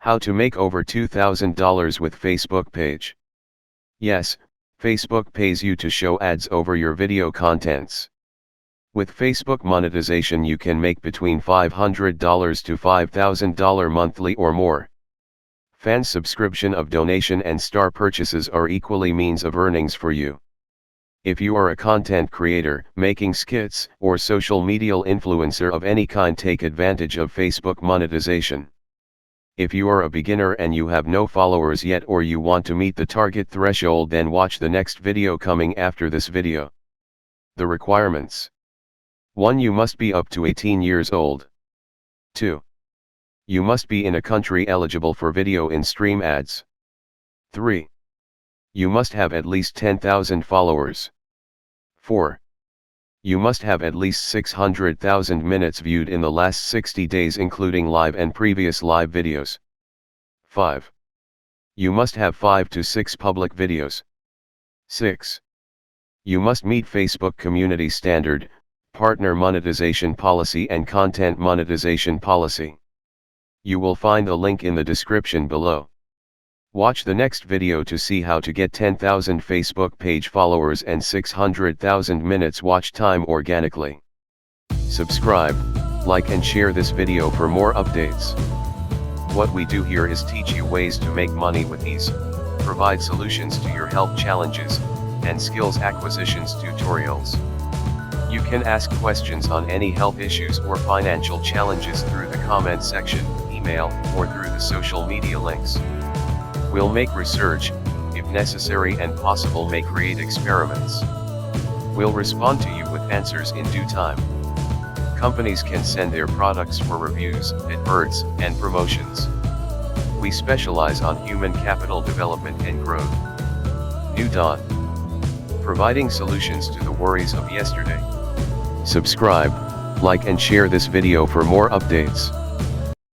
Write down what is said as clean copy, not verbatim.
How to make over $2,000 with Facebook page. Yes, Facebook pays you to show ads over your video contents. With Facebook monetization you can make between $500 to $5,000 monthly or more. Fan subscription of donation and star purchases are equally means of earnings for you. If you are a content creator, making skits, or social media influencer of any kind, take advantage of Facebook monetization. If you are a beginner and you have no followers yet or you want to meet the target threshold, then watch the next video coming after this video. The requirements. 1. You must be up to 18 years old. 2. You must be in a country eligible for video in-stream ads. 3. You must have at least 10,000 followers. 4. You must have at least 600,000 minutes viewed in the last 60 days including live and previous live videos. 5. You must have 5 to 6 public videos. 6. You must meet Facebook Community Standard, Partner Monetization Policy and Content Monetization Policy. You will find the link in the description below. Watch the next video to see how to get 10,000 Facebook page followers and 600,000 minutes watch time organically. Subscribe, like and share this video for more updates. What we do here is teach you ways to make money with ease, provide solutions to your health challenges, and skills acquisitions tutorials. You can ask questions on any health issues or financial challenges through the comment section, email, or through the social media links. We'll make research, if necessary and possible may create experiments. We'll respond to you with answers in due time. Companies can send their products for reviews, adverts, and promotions. We specialize on human capital development and growth. New Dawn. Providing solutions to the worries of yesterday. Subscribe, like and share this video for more updates.